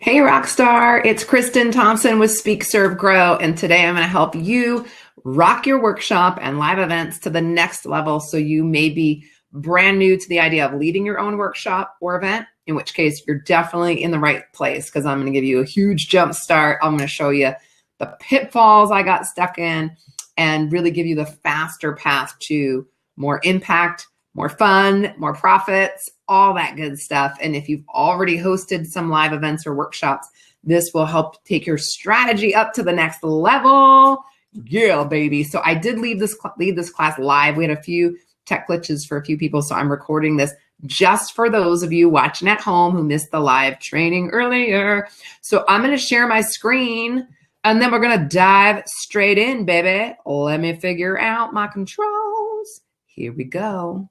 Hey Rockstar, it's Kristin Thompson with Speak, Serve, Grow, and today I'm going to help you rock your workshop and live events to the next level. So you may be brand new to the idea of leading your own workshop or event, in which case you're definitely in the right place because I'm going to give you a huge jump start. I'm going to show you the pitfalls I got stuck in and really give you the faster path to more impact, more fun, more profits, all that good stuff. And if you've already hosted some live events or workshops, this will help take your strategy up to the next level. Yeah, baby. So I did lead this class live. We had a few tech glitches for a few people, so I'm recording this just for those of you watching at home who missed the live training earlier. So I'm going to share my screen, and then we're going to dive straight in, baby. Let me figure out my controls. Here we go.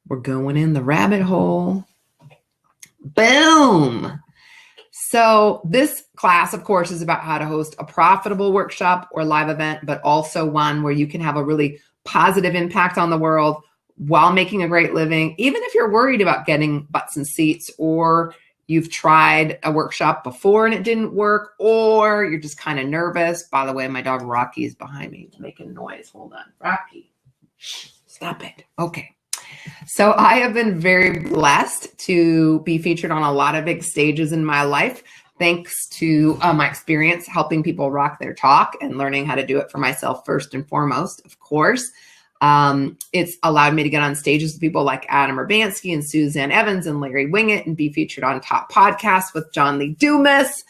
We're going in the rabbit hole. Boom. So this class, of course, is about how to host a profitable workshop or live event, but also one where you can have a really positive impact on the world while making a great living, even if you're worried about getting butts and seats, or you've tried a workshop before and it didn't work, or you're just kind of nervous. By the way, my dog Rocky is behind me making noise. Hold on. Rocky, stop it. Okay. So I have been very blessed to be featured on a lot of big stages in my life, thanks to my experience helping people rock their talk and learning how to do it for myself first and foremost, of course. It's allowed me to get on stages with people like Adam Urbanski and Suzanne Evans and Larry Winget and be featured on top podcasts with John Lee Dumas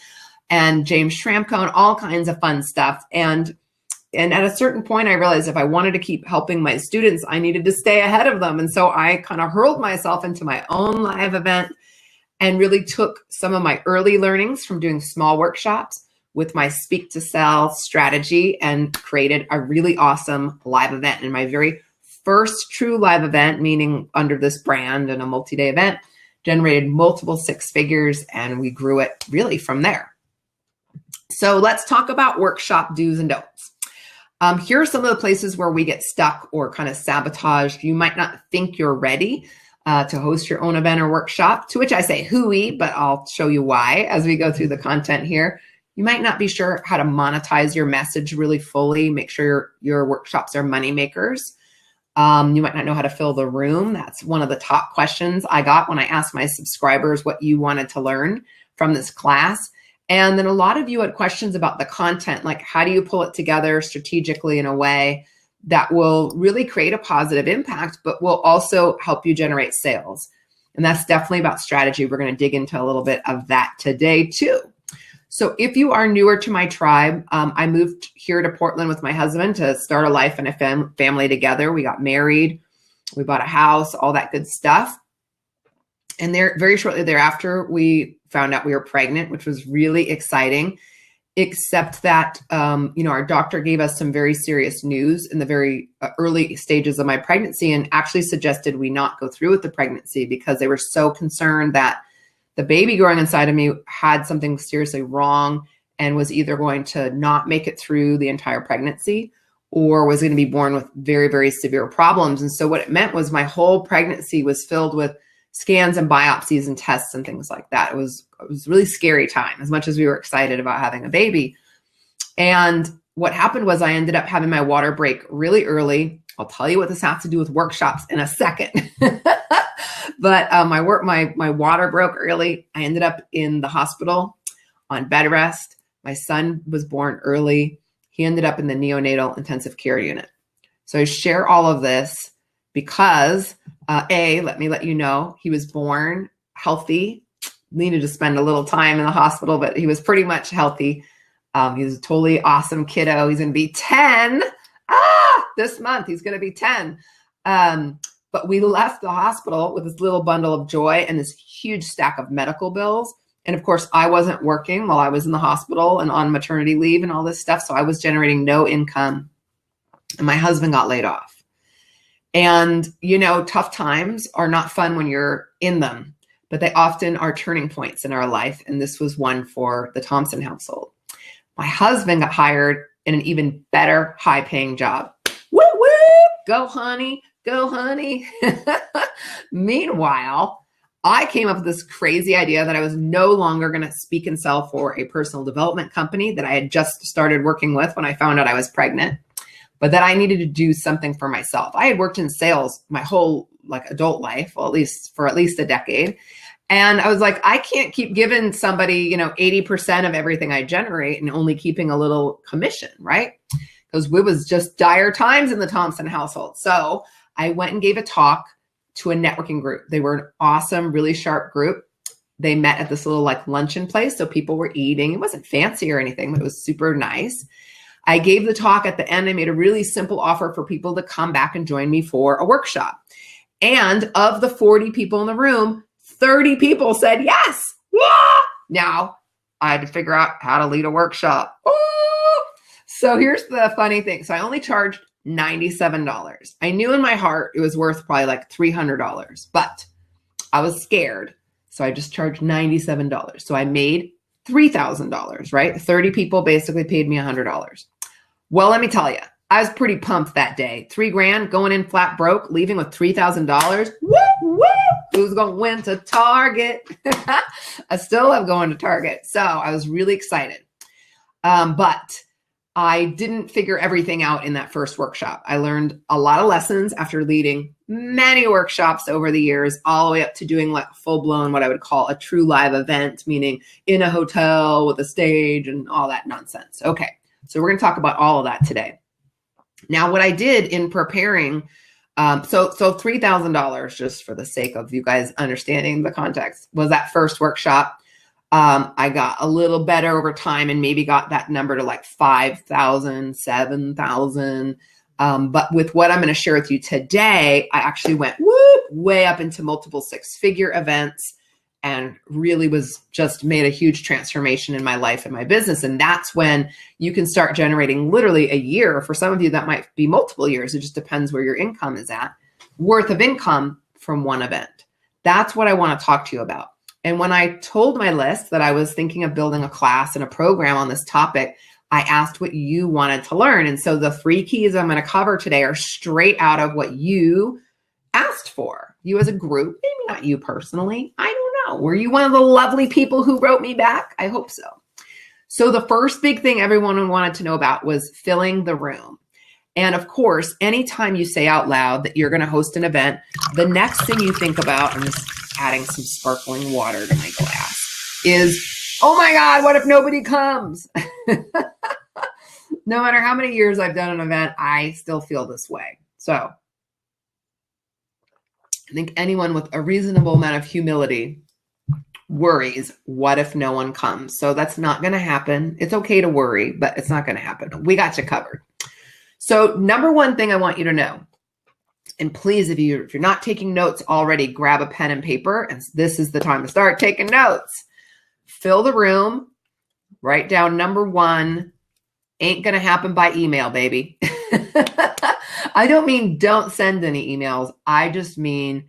and James Schramko and all kinds of fun stuff. And at a certain point, I realized if I wanted to keep helping my students, I needed to stay ahead of them. And so I kind of hurled myself into my own live event and really took some of my early learnings from doing small workshops with my Speak to Sell strategy and created a really awesome live event. And my very first true live event, meaning under this brand and a multi-day event, generated multiple six figures, and we grew it really from there. So let's talk about workshop do's and don'ts. Here are some of the places where we get stuck or kind of sabotaged. You might not think you're ready to host your own event or workshop, to which I say hooey, but I'll show you why as we go through the content here. You might not be sure how to monetize your message really fully. Make sure your workshops are money makers. You might not know how to fill the room. That's one of the top questions I got when I asked my subscribers what you wanted to learn from this class. And then a lot of you had questions about the content, like how do you pull it together strategically in a way that will really create a positive impact, but will also help you generate sales. And that's definitely about strategy. We're going to dig into a little bit of that today too. So if you are newer to my tribe, I moved here to Portland with my husband to start a life and a family together. We got married, we bought a house, all that good stuff. And very shortly thereafter, we found out we were pregnant, which was really exciting, except that, our doctor gave us some very serious news in the very early stages of my pregnancy and actually suggested we not go through with the pregnancy because they were so concerned that the baby growing inside of me had something seriously wrong and was either going to not make it through the entire pregnancy or was going to be born with very, very severe problems. And so what it meant was my whole pregnancy was filled with scans and biopsies and tests and things like that. It was a really scary time, as much as we were excited about having a baby. And what happened was I ended up having my water break really early. I'll tell you what this has to do with workshops in a second. But my water broke early. I ended up in the hospital on bed rest. My son was born early. He ended up in the neonatal intensive care unit. So I share all of this because let me let you know, he was born healthy, needed to spend a little time in the hospital, but he was pretty much healthy. He was a totally awesome kiddo. He's going to be 10 this month. He's going to be 10. But we left the hospital with this little bundle of joy and this huge stack of medical bills. And of course, I wasn't working while I was in the hospital and on maternity leave and all this stuff. So I was generating no income. And my husband got laid off. And, tough times are not fun when you're in them, but they often are turning points in our life. And this was one for the Thompson household. My husband got hired in an even better high-paying job. Woo, woo! Go, honey. Go, honey. Meanwhile, I came up with this crazy idea that I was no longer going to speak and sell for a personal development company that I had just started working with when I found out I was pregnant, but that I needed to do something for myself. I had worked in sales my whole adult life, well, at least a decade. And I was like, I can't keep giving somebody, 80% of everything I generate and only keeping a little commission, right? Because it was just dire times in the Thompson household. So I went and gave a talk to a networking group. They were an awesome, really sharp group. They met at this little luncheon place. So people were eating. It wasn't fancy or anything, but it was super nice. I gave the talk at the end. I made a really simple offer for people to come back and join me for a workshop. And of the 40 people in the room, 30 people said yes. Now I had to figure out how to lead a workshop. So here's the funny thing. So I only charged $97. I knew in my heart it was worth probably $300, but I was scared. So I just charged $97. So I made $3,000, right? 30 people basically paid me $100. Well, let me tell you, I was pretty pumped that day. $3,000 going in flat broke, leaving with $3,000. Woo, woo. Who's going to win to Target? I still love going to Target. So I was really excited. But I didn't figure everything out in that first workshop. I learned a lot of lessons after leading many workshops over the years, all the way up to doing full-blown, what I would call a true live event, meaning in a hotel with a stage and all that nonsense. Okay, so we're going to talk about all of that today. Now, what I did in preparing, so $3,000, just for the sake of you guys understanding the context, was that first workshop. I got a little better over time and maybe got that number to 5,000, 7,000. But with what I'm going to share with you today, I actually went way up into multiple six-figure events and really was just made a huge transformation in my life and my business. And that's when you can start generating literally a year. For some of you, that might be multiple years. It just depends where your income is at, worth of income from one event. That's what I want to talk to you about. And when I told my list that I was thinking of building a class and a program on this topic, I asked what you wanted to learn. And so the 3 keys I'm going to cover today are straight out of what you asked for. You as a group, maybe not you personally. I don't know. Were you one of the lovely people who wrote me back? I hope so. So the first big thing everyone wanted to know about was filling the room. And of course, anytime you say out loud that you're going to host an event, the next thing you think about, I'm just adding some sparkling water to my glass, is, oh my God, what if nobody comes? No matter how many years I've done an event, I still feel this way. So I think anyone with a reasonable amount of humility worries, what if no one comes? So that's not going to happen. It's okay to worry, but it's not going to happen. We got you covered. So number one thing I want you to know, and please, if you're not taking notes already, grab a pen and paper, and this is the time to start taking notes. Fill the room. Write down number one. Ain't going to happen by email, baby. I don't mean don't send any emails. I just mean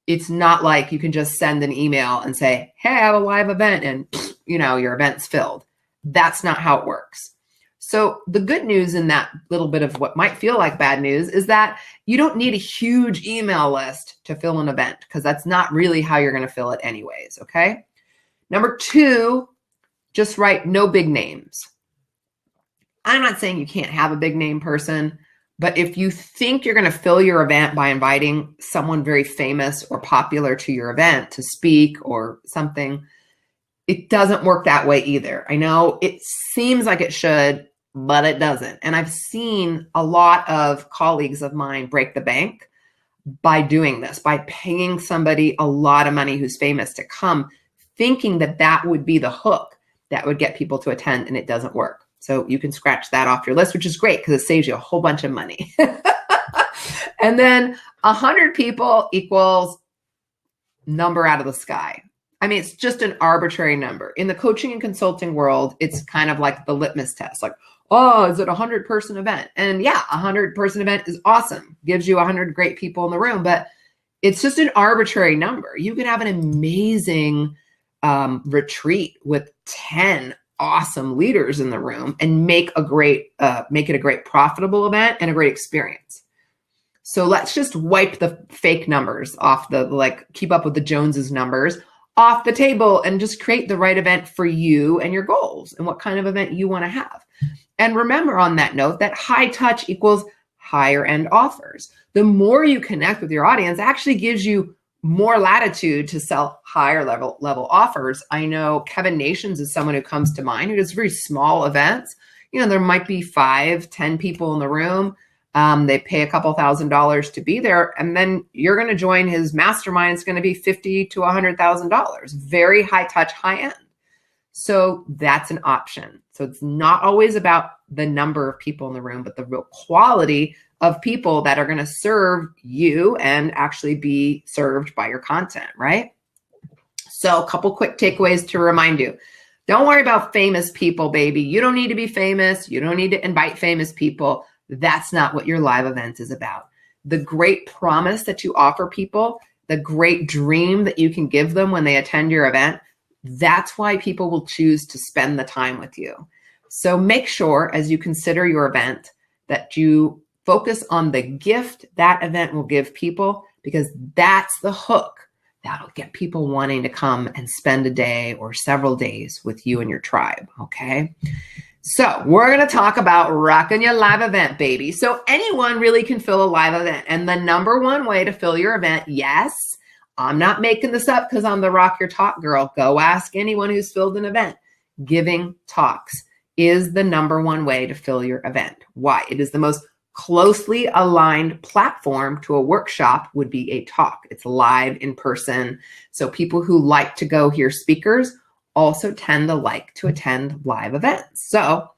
it's not like you can just send an email and say, hey, I have a live event, and your event's filled. That's not how it works. So the good news in that little bit of what might feel like bad news is that you don't need a huge email list to fill an event, because that's not really how you're going to fill it anyways, okay? Number 2, just write no big names. I'm not saying you can't have a big name person, but if you think you're going to fill your event by inviting someone very famous or popular to your event to speak or something, it doesn't work that way either. I know it seems like it should, but it doesn't. And I've seen a lot of colleagues of mine break the bank by doing this, by paying somebody a lot of money who's famous to come, thinking that that would be the hook that would get people to attend, and it doesn't work. So you can scratch that off your list, which is great because it saves you a whole bunch of money. And then 100 people equals number out of the sky. I mean, it's just an arbitrary number. In the coaching and consulting world, it's kind of like the litmus test. Like, oh, is it a 100-person event? And yeah, a 100-person event is awesome. Gives you 100 great people in the room, but it's just an arbitrary number. You can have an amazing retreat with 10 awesome leaders in the room and make it a great profitable event and a great experience. So let's just wipe the fake numbers off the, like, keep up with the Joneses numbers off the table and just create the right event for you and your goals and what kind of event you want to have. And remember on that note that high touch equals higher end offers. The more you connect with your audience actually gives you more latitude to sell higher level offers. I know Kevin Nations is someone who comes to mind who does very small events. You know, there might be 5, 10 people in the room. They pay a couple $1,000s to be there, and then you're going to join his mastermind. It's going to be $50,000 to $100,000. Very high touch, high end. So that's an option. So it's not always about the number of people in the room, but the real quality of people that are going to serve you and actually be served by your content, right? So a couple quick takeaways to remind you. Don't worry about famous people, baby. You don't need to be famous. You don't need to invite famous people. That's not what your live event is about. The great promise that you offer people, the great dream that you can give them when they attend your event, that's why people will choose to spend the time with you. So make sure as you consider your event that you focus on the gift that event will give people, because that's the hook that'll get people wanting to come and spend a day or several days with you and your tribe, okay? So we're going to talk about rocking your live event, baby. So anyone really can fill a live event. And the number one way to fill your event, yes, I'm not making this up because I'm the Rock Your Talk girl. Go ask anyone who's filled an event. Giving talks is the number one way to fill your event. Why? It is the most closely aligned platform to a workshop would be a talk. It's live in person. So people who like to go hear speakers also tend to like to attend live events. So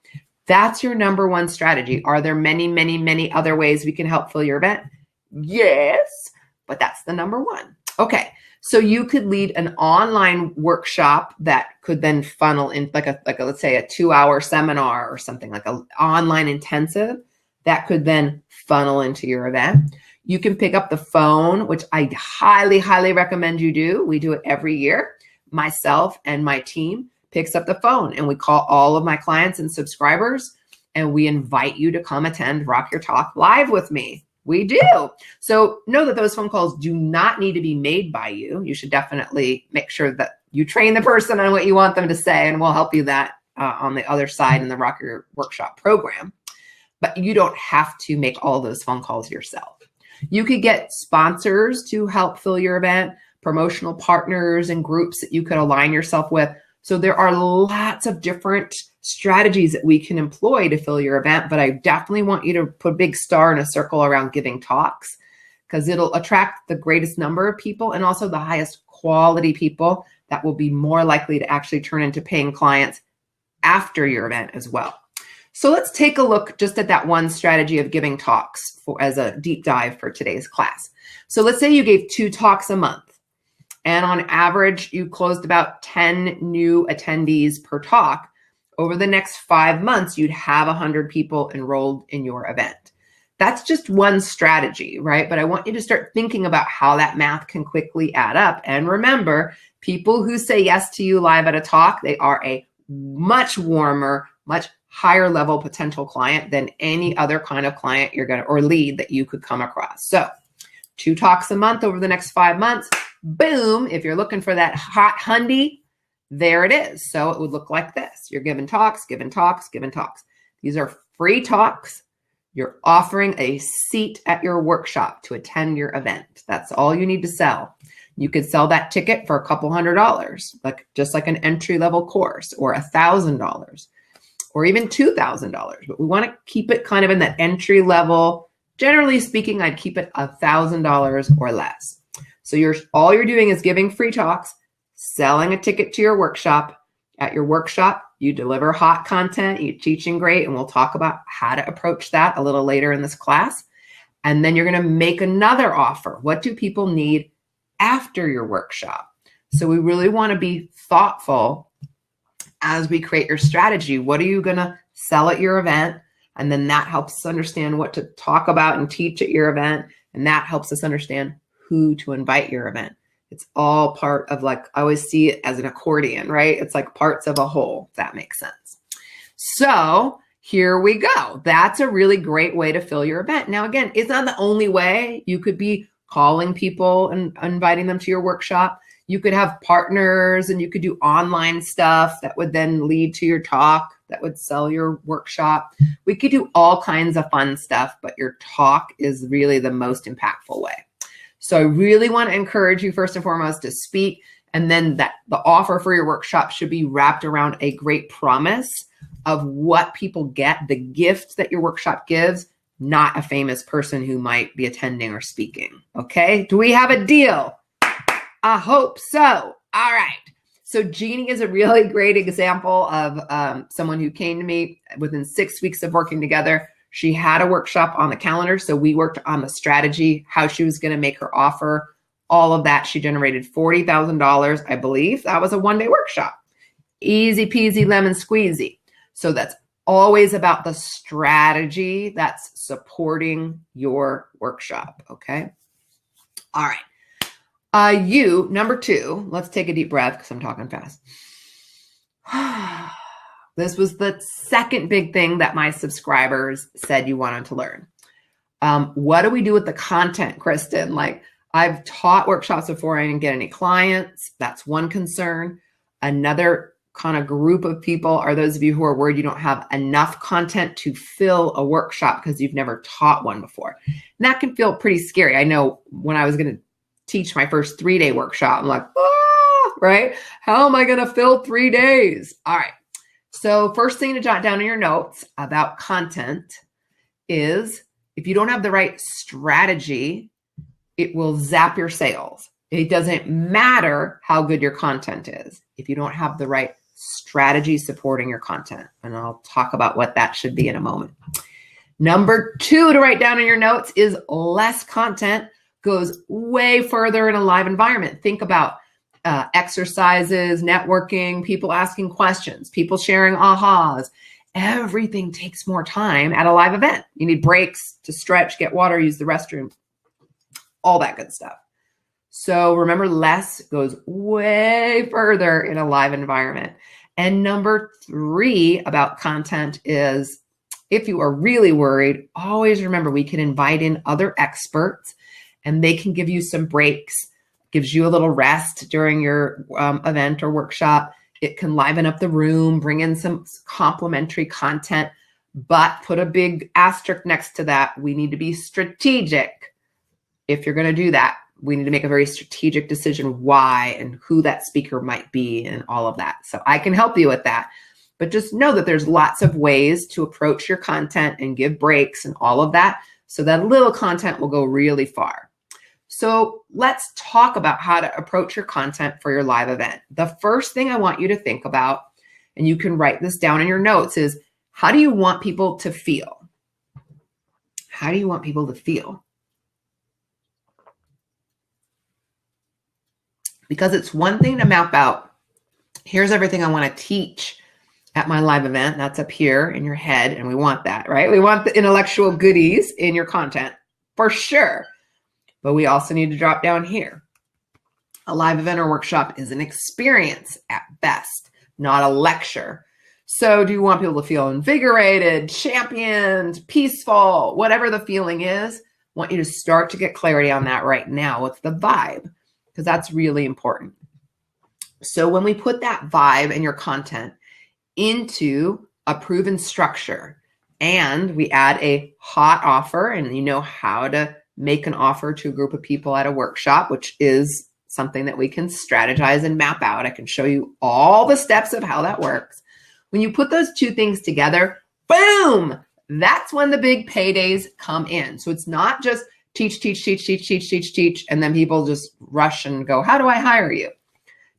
that's your number one strategy. Are there many, many, many other ways we can help fill your event? Yes, but that's the number one. Okay, so you could lead an online workshop that could then funnel in like a let's say a 2-hour seminar or something, like an online intensive that could then funnel into your event. You can pick up the phone, which I highly, highly recommend you do. We do it every year. Myself and my team picks up the phone and we call all of my clients and subscribers and we invite you to come attend Rock Your Talk live with me. We do. So know that those phone calls do not need to be made by you. You should definitely make sure that you train the person on what you want them to say, and we'll help you that on the other side in the Rock Your Workshop program. But you don't have to make all those phone calls yourself. You could get sponsors to help fill your event, promotional partners and groups that you could align yourself with. So there are lots of different strategies that we can employ to fill your event, but I definitely want you to put a big star in a circle around giving talks, because it'll attract the greatest number of people and also the highest quality people that will be more likely to actually turn into paying clients after your event as well. So let's take a look just at that one strategy of giving talks as a deep dive for today's class. So let's say you gave 2 talks a month. And on average, you closed about 10 new attendees per talk. Over the next 5 months, you'd have 100 people enrolled in your event. That's just one strategy, right? But I want you to start thinking about how that math can quickly add up. And remember, people who say yes to you live at a talk, they are a much warmer, much higher level potential client than any other kind of client you're going to, or lead that you could come across. So 2 talks a month over the next 5 months. Boom, if you're looking for that hot hundy, there it is. So it would look like this. You're giving talks, giving talks, giving talks. These are free talks. You're offering a seat at your workshop to attend your event. That's all you need to sell. You could sell that ticket for a couple $100s, just like an entry-level course, or $1,000, or even $2,000. But we want to keep it kind of in that entry level. Generally speaking, I'd keep it $1,000 or less. So all you're doing is giving free talks, selling a ticket to your workshop. At your workshop, you deliver hot content, you're teaching great, and we'll talk about how to approach that a little later in this class. And then you're going to make another offer. What do people need after your workshop? So we really want to be thoughtful as we create your strategy. What are you going to sell at your event? And then that helps us understand what to talk about and teach at your event. And that helps us understand who to invite your event. It's all part of, I always see it as an accordion, right? It's like parts of a whole, if that makes sense. So here we go. That's a really great way to fill your event. Now, again, it's not the only way. You could be calling people and inviting them to your workshop. You could have partners and you could do online stuff that would then lead to your talk that would sell your workshop. We could do all kinds of fun stuff, but your talk is really the most impactful way. So I really want to encourage you first and foremost to speak, and then that the offer for your workshop should be wrapped around a great promise of what people get, the gift that your workshop gives, not a famous person who might be attending or speaking. Okay, do we have a deal? I hope so. All right. So Jeannie is a really great example of someone who came to me within 6 weeks of working together. She had a workshop on the calendar. So we worked on the strategy, how she was going to make her offer, all of that. She generated $40,000, I believe. That was a one-day workshop. Easy peasy lemon squeezy. So that's always about the strategy that's supporting your workshop. Okay. All right. Number 2, let's take a deep breath because I'm talking fast. This was the second big thing that my subscribers said you wanted to learn. What do we do with the content, Kristin? Like, I've taught workshops before, I didn't get any clients. That's one concern. Another kind of group of people are those of you who are worried you don't have enough content to fill a workshop because you've never taught one before. And that can feel pretty scary. I know when I was going to teach my first 3-day workshop, I'm like, right? How am I going to fill 3 days? All right. So first thing to jot down in your notes about content is if you don't have the right strategy, it will zap your sales. It doesn't matter how good your content is if you don't have the right strategy supporting your content. And I'll talk about what that should be in a moment. Number 2 to write down in your notes is less content goes way further in a live environment. Think about exercises, networking, people asking questions, people sharing ahas. Everything takes more time at a live event. You need breaks to stretch, get water, use the restroom, all that good stuff. So remember, less goes way further in a live environment. And number 3 about content is if you are really worried, always remember we can invite in other experts and they can give you some breaks, gives you a little rest during your event or workshop. It can liven up the room, bring in some complimentary content, but put a big asterisk next to that. We need to be strategic. If you're going to do that, we need to make a very strategic decision why and who that speaker might be and all of that. So I can help you with that. But just know that there's lots of ways to approach your content and give breaks and all of that. So that little content will go really far. So let's talk about how to approach your content for your live event. The first thing I want you to think about, and you can write this down in your notes, is how do you want people to feel? How do you want people to feel? Because it's one thing to map out, here's everything I want to teach at my live event. That's up here in your head, and we want that, right? We want the intellectual goodies in your content, for sure. But we also need to drop down here. A live event or workshop is an experience at best, not a lecture. So do you want people to feel invigorated, championed, peaceful, whatever the feeling is? I want you to start to get clarity on that right now. What's the vibe? Because that's really important. So when we put that vibe in your content into a proven structure and we add a hot offer, and you know how to make an offer to a group of people at a workshop, which is something that we can strategize and map out. I can show you all the steps of how that works. When you put those two things together, boom, that's when the big paydays come in. So it's not just teach, and then people just rush and go, how do I hire you?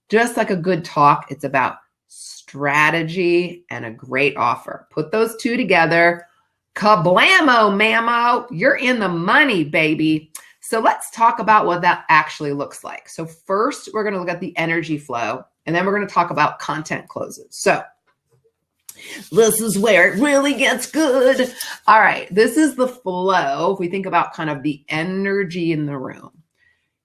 Just like a good talk, it's about strategy and a great offer. Put those two together. Kablamo, mammo, you're in the money, baby. So let's talk about what that actually looks like. So first, we're going to look at the energy flow, and then we're going to talk about content closes. So this is where it really gets good. All right, this is the flow. If we think about kind of the energy in the room.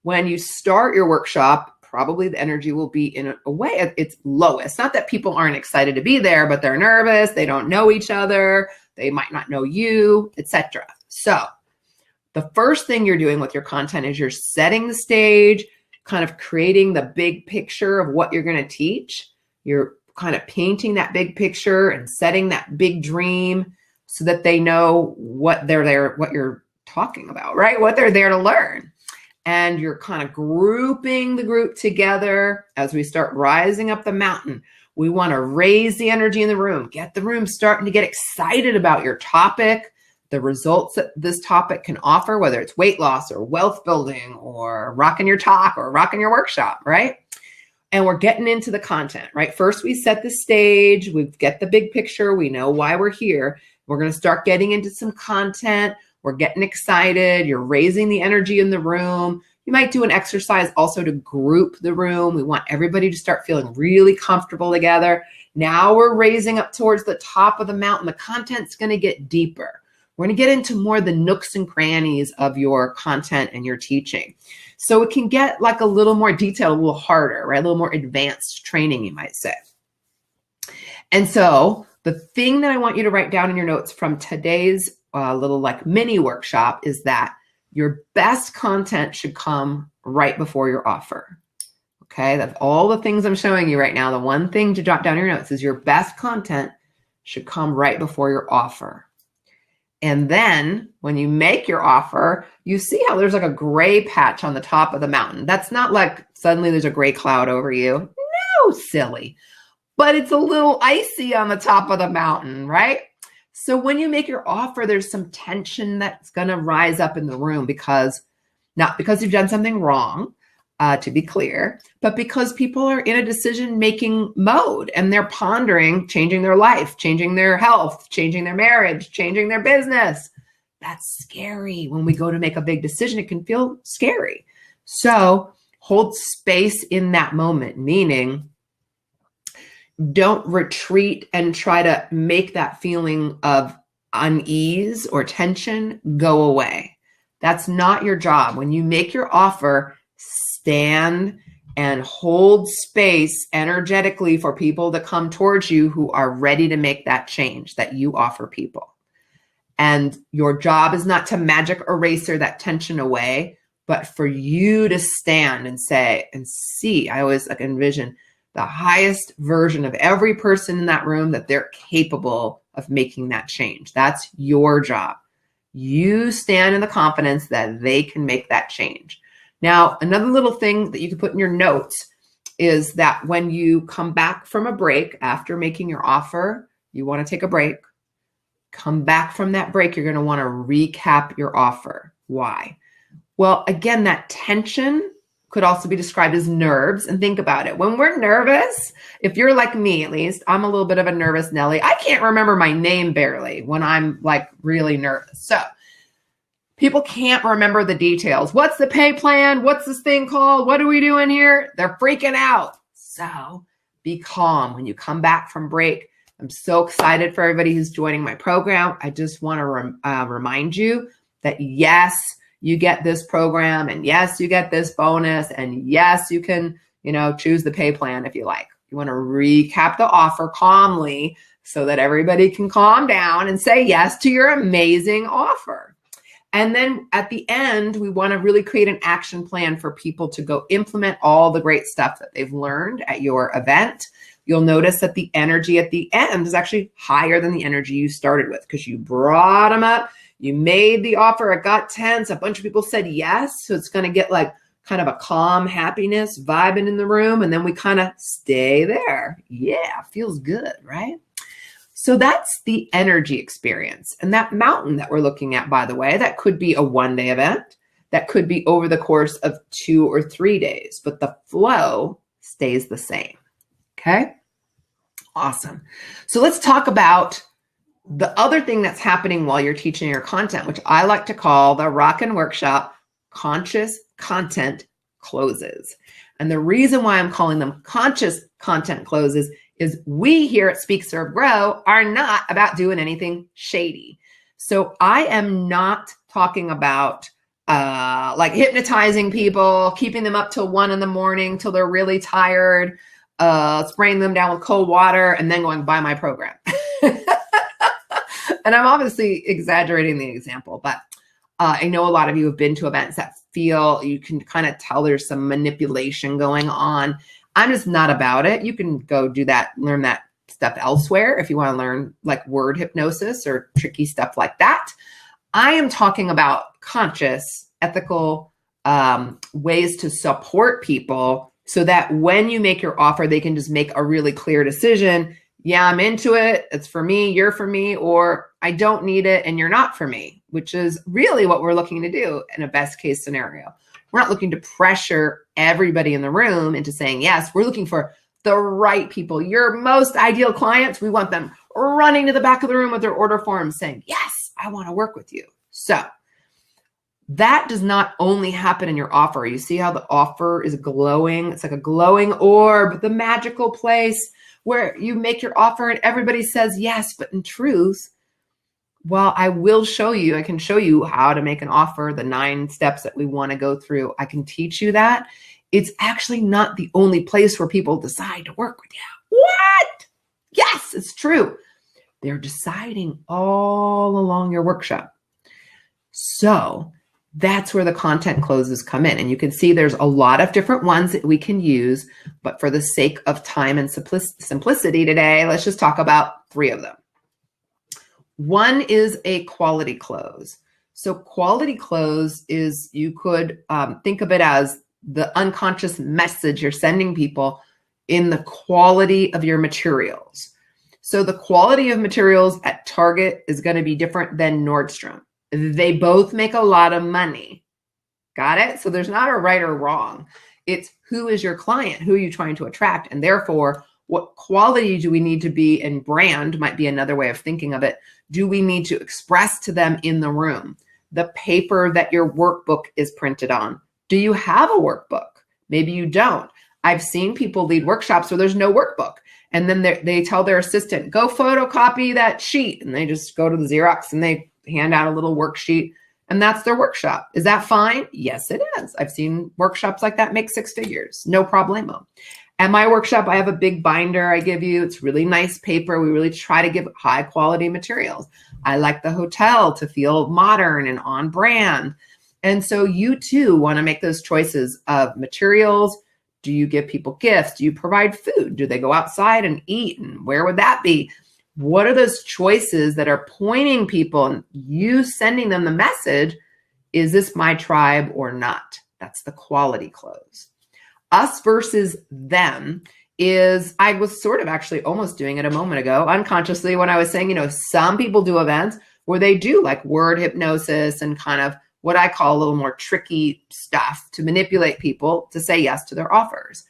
When you start your workshop, probably the energy will be in a way at its lowest. Not that people aren't excited to be there, but they're nervous. They don't know each other. They might not know you, etc. So the first thing you're doing with your content is you're setting the stage, kind of creating the big picture of what you're going to teach. You're kind of painting that big picture and setting that big dream so that they know what you're talking about, right? What they're there to learn. And you're kind of grouping the group together as we start rising up the mountain. We want to raise the energy in the room, get the room starting to get excited about your topic, the results that this topic can offer, whether it's weight loss or wealth building or rocking your talk or rocking your workshop, right? And we're getting into the content, right? First, we set the stage. We get the big picture. We know why we're here. We're going to start getting into some content. We're getting excited. You're raising the energy in the room. You might do an exercise also to group the room. We want everybody to start feeling really comfortable together. Now we're raising up towards the top of the mountain. The content's going to get deeper. We're going to get into more of the nooks and crannies of your content and your teaching. So it can get like a little more detailed, a little harder, right? A little more advanced training, you might say. And so the thing that I want you to write down in your notes from today's little like mini workshop is that your best content should come right before your offer. Okay, that's all the things I'm showing you right now. The one thing to jot down in your notes is your best content should come right before your offer. And then when you make your offer, you see how there's like a gray patch on the top of the mountain. That's not like suddenly there's a gray cloud over you. No, silly. But it's a little icy on the top of the mountain, right? So when you make your offer, there's some tension that's going to rise up in the room not because you've done something wrong, to be clear, but because people are in a decision-making mode and they're pondering changing their life, changing their health, changing their marriage, changing their business. That's scary. When we go to make a big decision, it can feel scary. So hold space in that moment, meaning don't retreat and try to make that feeling of unease or tension go away. That's not your job. When you make your offer, stand and hold space energetically for people to come towards you who are ready to make that change that you offer people. And your job is not to magic eraser that tension away, but for you to stand and say and see. I always envision the highest version of every person in that room, that they're capable of making that change. That's your job. You stand in the confidence that they can make that change. Now, another little thing that you can put in your notes is that when you come back from a break after making your offer, you want to take a break. Come back from that break, you're going to want to recap your offer. Why? Well, again, that tension could also be described as nerves. And think about it. When we're nervous, if you're like me, at least, I'm a little bit of a nervous Nelly. I can't remember my name barely when I'm like really nervous. So people can't remember the details. What's the pay plan? What's this thing called? What are we doing here? They're freaking out. So be calm when you come back from break. I'm so excited for everybody who's joining my program. I just want to remind you that yes, you get this program, and yes, you get this bonus, and yes, you can, choose the pay plan if you like. You want to recap the offer calmly so that everybody can calm down and say yes to your amazing offer. And then at the end, we want to really create an action plan for people to go implement all the great stuff that they've learned at your event. You'll notice that the energy at the end is actually higher than the energy you started with because you brought them up. You made the offer, it got tense. A bunch of people said yes. So it's going to get like kind of a calm happiness vibing in the room. And then we kind of stay there. Yeah, feels good, right? So that's the energy experience. And that mountain that we're looking at, by the way, that could be a one-day event. That could be over the course of 2 or 3 days, but the flow stays the same. Okay? Awesome. So let's talk about the other thing that's happening while you're teaching your content, which I like to call the Rockin workshop conscious content closes. And the reason why I'm calling them conscious content closes is we here at Speak, Serve, Grow are not about doing anything shady. So I am not talking about like hypnotizing people, keeping them up till 1 a.m. till they're really tired, spraying them down with cold water, and then going, buy my program. And I'm obviously exaggerating the example, but I know a lot of you have been to events that feel, you can kind of tell there's some manipulation going on. I'm just not about it. You can go do that, learn that stuff elsewhere if you want to learn like word hypnosis or tricky stuff like that. I am talking about conscious, ethical ways to support people so that when you make your offer, they can just make a really clear decision. Yeah, I'm into it. It's for me. You're for me. Or I don't need it and you're not for me, which is really what we're looking to do in a best case scenario. We're not looking to pressure everybody in the room into saying yes. We're looking for the right people. Your most ideal clients, we want them running to the back of the room with their order forms saying, yes, I want to work with you. So that does not only happen in your offer. You see how the offer is glowing? It's like a glowing orb, the magical place where you make your offer and everybody says yes. But in truth, well, I will show you, I can show you how to make an offer, the 9 steps that we want to go through. I can teach you that. It's actually not the only place where people decide to work with you. What? Yes, it's true. They're deciding all along your workshop. So that's where the content closes come in. And you can see there's a lot of different ones that we can use, but for the sake of time and simplicity today, let's just talk about 3 of them. One is a quality close. So quality close is, you could think of it as the unconscious message you're sending people in the quality of your materials. So the quality of materials at Target is going to be different than Nordstrom. They both make a lot of money. Got it? So there's not a right or wrong. It's who is your client? Who are you trying to attract? And therefore, what quality do we need to be, and brand might be another way of thinking of it, do we need to express to them in the room? The paper that your workbook is printed on. Do you have a workbook? Maybe you don't. I've seen people lead workshops where there's no workbook. And then they tell their assistant, go photocopy that sheet. And they just go to the Xerox and they hand out a little worksheet. And that's their workshop. Is that fine? Yes, it is. I've seen workshops like that make 6 figures. No problemo. At my workshop, I have a big binder I give you. It's really nice paper. We really try to give high quality materials. I like the hotel to feel modern and on brand. And so you too want to make those choices of materials. Do you give people gifts? Do you provide food? Do they go outside and eat? And where would that be? What are those choices that are pointing people and you sending them the message? Is this my tribe or not? That's the quality close. Us versus them is, I was sort of actually almost doing it a moment ago, unconsciously, when I was saying, some people do events where they do like word hypnosis and kind of what I call a little more tricky stuff to manipulate people to say yes to their offers.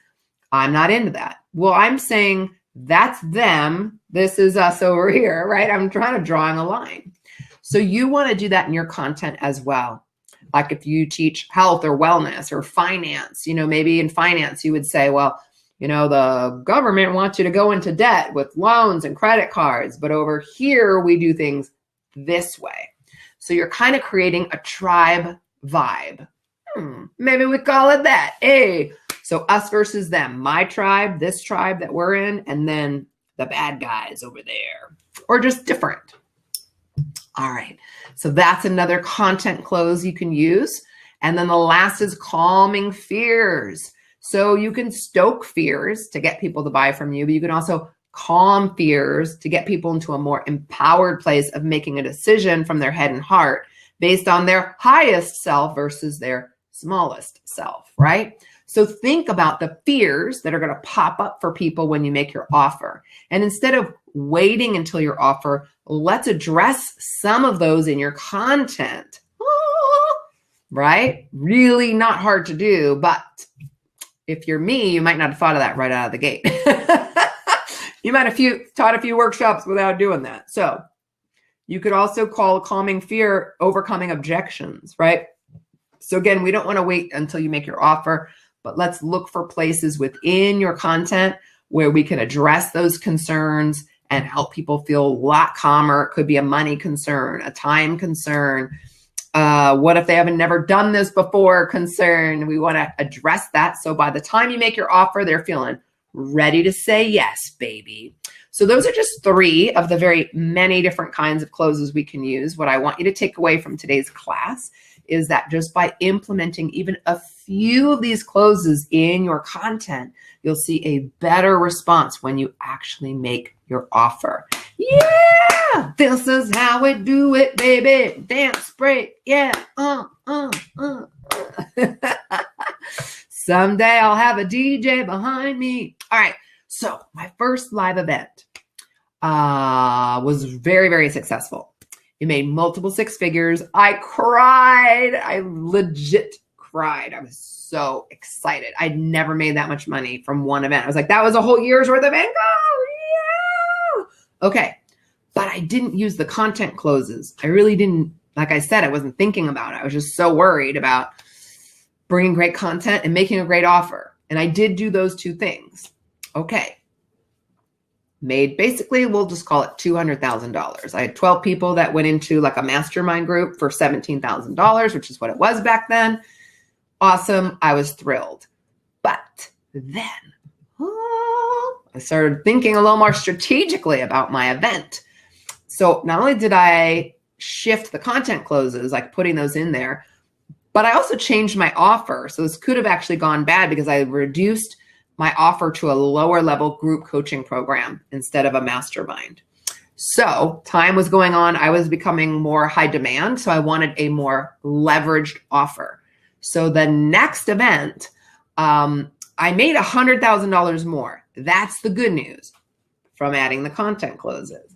I'm not into that. Well, I'm saying that's them. This is us over here, right? I'm trying to draw a line. So you want to do that in your content as well. Like if you teach health or wellness or finance, maybe in finance, you would say, well, the government wants you to go into debt with loans and credit cards, but over here we do things this way. So you're kind of creating a tribe vibe. Maybe we call it that. Hey, so us versus them, my tribe, this tribe that we're in, and then the bad guys over there, or just different. All right. So that's another content close you can use. And then the last is calming fears. So you can stoke fears to get people to buy from you, but you can also calm fears to get people into a more empowered place of making a decision from their head and heart based on their highest self versus their smallest self, right? So think about the fears that are going to pop up for people when you make your offer. And instead of waiting until your offer, let's address some of those in your content, right? Really not hard to do, but if you're me, you might not have thought of that right out of the gate. You might have taught a few workshops without doing that. So you could also call calming fear overcoming objections, right? So again, we don't want to wait until you make your offer, but let's look for places within your content where we can address those concerns and help people feel a lot calmer. It could be a money concern, a time concern, What if they haven't never done this before concern? We want to address that. So by the time you make your offer, they're feeling ready to say yes, baby. So those are just 3 of the very many different kinds of closes we can use. What I want you to take away from today's class is that just by implementing even a few of these closes in your content, you'll see a better response when you actually make your offer. Yeah, this is how we do it, baby. Dance break, yeah. Someday I'll have a DJ behind me. All right, so my first live event was very, very successful. It made multiple 6 figures. I cried. I legit cried. I was so excited. I'd never made that much money from one event. I was like, that was a whole year's worth of income. Yeah. Okay. But I didn't use the content closes. I really didn't. Like I said, I wasn't thinking about it. I was just so worried about bringing great content and making a great offer. And I did do those 2 things. Okay. Made basically, we'll just call it $200,000. I had 12 people that went into like a mastermind group for $17,000, which is what it was back then. Awesome. I was thrilled. But then I started thinking a little more strategically about my event. So not only did I shift the content closes, like putting those in there, but I also changed my offer. So this could have actually gone bad because I reduced my offer to a lower level group coaching program instead of a mastermind. So time was going on. I was becoming more high demand. So I wanted a more leveraged offer. So the next event, I made $100,000 more. That's the good news from adding the content closes.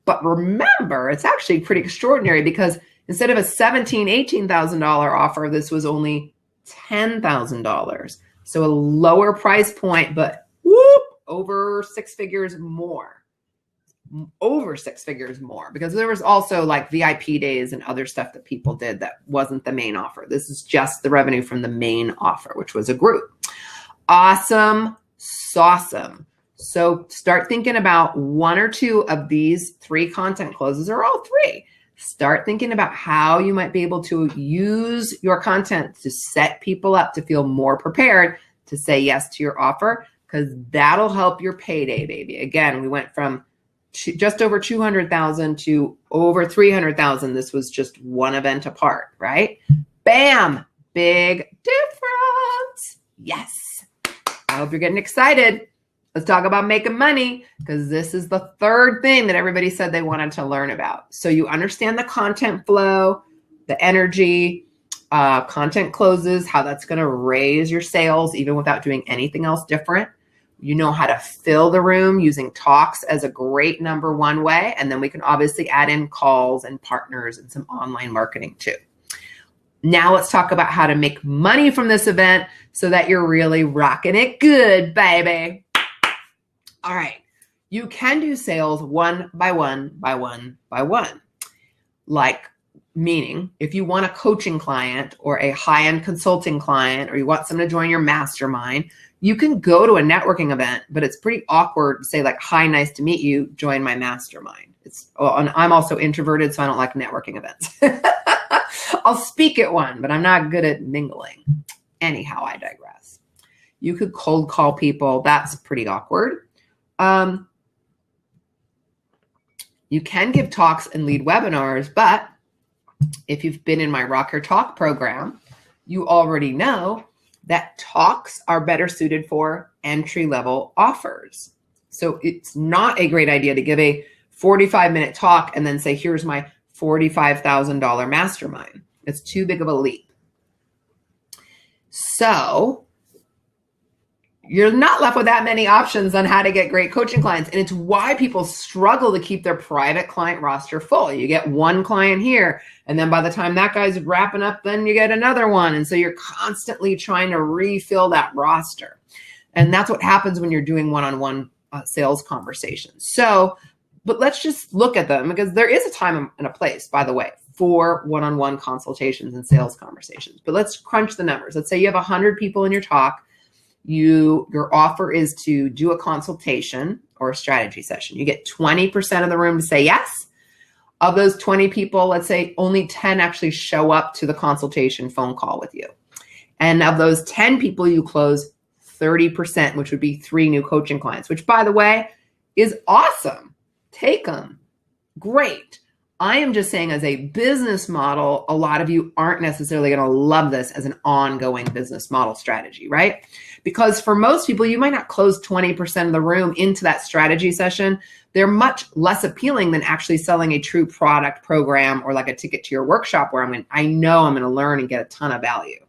But remember, it's actually pretty extraordinary because instead of a $17,000, $18,000 offer, this was only $10,000. So a lower price point, but whoop, over 6 figures more. Over 6 figures more, because there was also like VIP days and other stuff that people did that wasn't the main offer. This is just the revenue from the main offer, which was a group. Awesome. Sawsome. So start thinking about 1 or 2 of these 3 content closes, or all 3. Start thinking about how you might be able to use your content to set people up to feel more prepared to say yes to your offer, because that'll help your payday, baby. Again, we went from just over 200,000 to over 300,000. This was just one event apart, right? Bam, big difference. Yes. I hope you're getting excited. Let's talk about making money, because this is the 3rd thing that everybody said they wanted to learn about. So you understand the content flow, the energy, content closes, how that's going to raise your sales even without doing anything else different. You know how to fill the room using talks as a great number 1 way. And then we can obviously add in calls and partners and some online marketing too. Now let's talk about how to make money from this event so that you're really rocking it good, baby. All right, you can do sales 1 by 1 by 1 by 1. Like, meaning if you want a coaching client or a high-end consulting client, or you want someone to join your mastermind, you can go to a networking event, but it's pretty awkward to say like, hi, nice to meet you, join my mastermind. And I'm also introverted, so I don't like networking events. I'll speak at one, but I'm not good at mingling. Anyhow, I digress. You could cold call people. That's pretty awkward. You can give talks and lead webinars, but if you've been in my Rock Your Talk program, you already know that talks are better suited for entry-level offers. So it's not a great idea to give a 45-minute talk and then say, here's my $45,000 mastermind. It's too big of a leap. So you're not left with that many options on how to get great coaching clients. And it's why people struggle to keep their private client roster full. You get 1 client here, and then by the time that guy's wrapping up, then you get another one. And so you're constantly trying to refill that roster. And that's what happens when you're doing one-on-one sales conversations. So, but let's just look at them, because there is a time and a place, by the way, for one-on-one consultations and sales conversations. But let's crunch the numbers. Let's say you have 100 people in your talk. Your offer is to do a consultation or a strategy session. You get 20% of the room to say yes. Of those 20 people, let's say only 10 actually show up to the consultation phone call with you. And of those 10 people, you close 30%, which would be 3 new coaching clients, which, by the way, is awesome. Take them. Great. I am just saying, as a business model, a lot of you aren't necessarily going to love this as an ongoing business model strategy, right? Because for most people, you might not close 20% of the room into that strategy session. They're much less appealing than actually selling a true product program or like a ticket to your workshop where I know I'm going to learn and get a ton of value.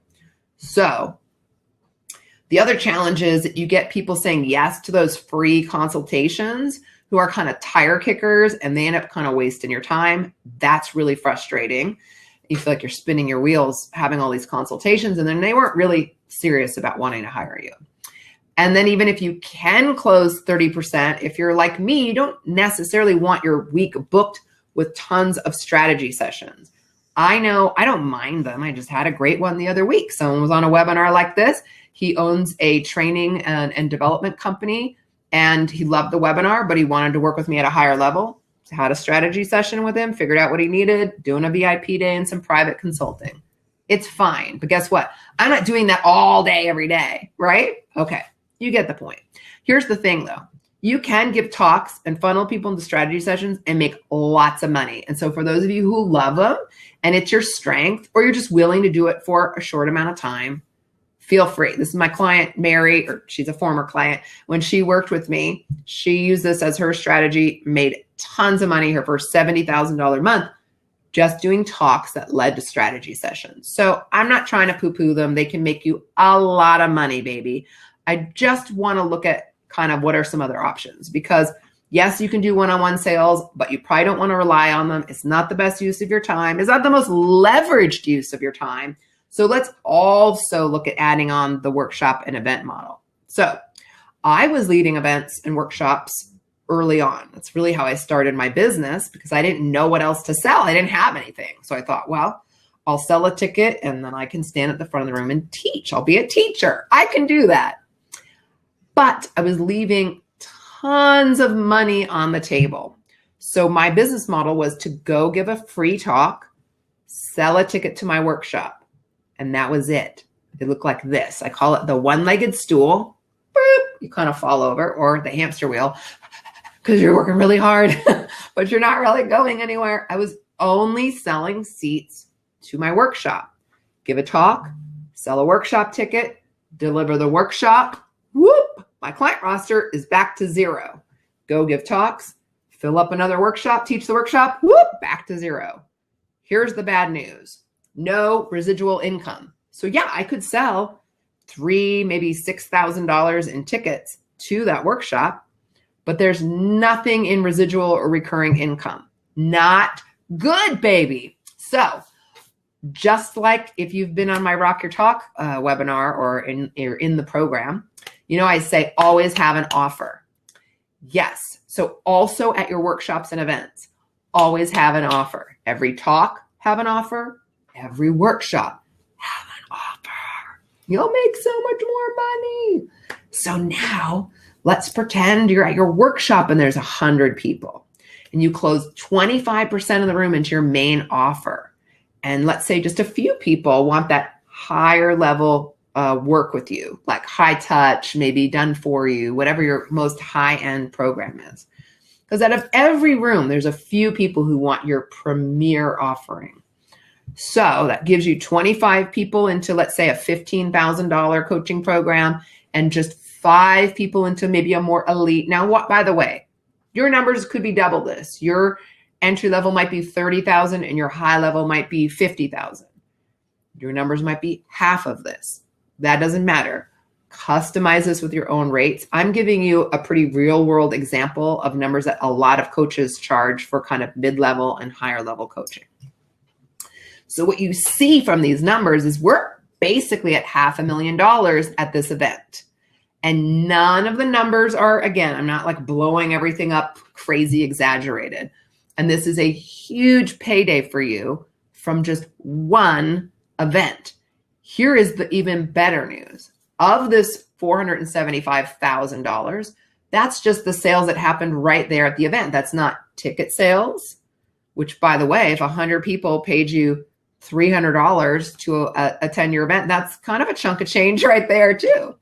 So the other challenge is that you get people saying yes to those free consultations who are kind of tire kickers, and they end up kind of wasting your time. That's really frustrating. You feel like you're spinning your wheels having all these consultations, and then they weren't really serious about wanting to hire you. And then even if you can close 30%, if you're like me, you don't necessarily want your week booked with tons of strategy sessions. I know I don't mind them. I just had a great one the other week. Someone was on a webinar like this. He owns a training and development company, and he loved the webinar, but he wanted to work with me at a higher level. So had a strategy session with him, figured out what he needed, doing a VIP day and some private consulting. It's fine. But guess what? I'm not doing that all day, every day, right? Okay, you get the point. Here's the thing though. You can give talks and funnel people into strategy sessions and make lots of money. And so for those of you who love them and it's your strength, or you're just willing to do it for a short amount of time, feel free. This is my client, Mary, or she's a former client. When she worked with me, she used this as her strategy, made tons of money her first $70,000 month, just doing talks that led to strategy sessions. So I'm not trying to poo-poo them. They can make you a lot of money, baby. I just want to look at kind of what are some other options, because yes, you can do one-on-one sales, but you probably don't want to rely on them. It's not the best use of your time. It's not the most leveraged use of your time. So let's also look at adding on the workshop and event model. So I was leading events and workshops early on. That's really how I started my business, because I didn't know what else to sell. I didn't have anything. So I thought, well, I'll sell a ticket and then I can stand at the front of the room and teach. I'll be a teacher. I can do that. But I was leaving tons of money on the table. So my business model was to go give a free talk, sell a ticket to my workshop. And that was it. It looked like this. I call it the one-legged stool. Boop, you kind of fall over, or the hamster wheel, because you're working really hard, but you're not really going anywhere. I was only selling seats to my workshop. Give a talk, sell a workshop ticket, deliver the workshop. Whoop, my client roster is back to zero. Go give talks, fill up another workshop, teach the workshop, whoop, back to zero. Here's the bad news. No residual income. So yeah, I could sell $3,000, maybe $6,000 in tickets to that workshop, but there's nothing in residual or recurring income. Not good, baby. So just like if you've been on my Rock Your Talk webinar or in the program, you know, I say always have an offer. Yes. So also at your workshops and events, always have an offer. Every talk, have an offer. Every workshop, have an offer. You'll make so much more money. So now let's pretend you're at your workshop and there's 100 people and you close 25% of the room into your main offer. And let's say just a few people want that higher level work with you, like high touch, maybe done for you, whatever your most high-end program is. Because out of every room, there's a few people who want your premier offering. So that gives you 25 people into, let's say, a $15,000 coaching program, and just 5 people into maybe a more elite. Now, what, by the way, your numbers could be double this. Your entry level might be 30,000 and your high level might be 50,000. Your numbers might be half of this. That doesn't matter. Customize this with your own rates. I'm giving you a pretty real world example of numbers that a lot of coaches charge for kind of mid-level and higher level coaching. So what you see from these numbers is we're basically at $500,000 at this event. And none of the numbers are, again, I'm not like blowing everything up crazy exaggerated. And this is a huge payday for you from just one event. Here is the even better news. Of this $475,000, that's just the sales that happened right there at the event. That's not ticket sales. which by the way, if 100 people paid you $300 to attend your event, that's kind of a chunk of change right there too.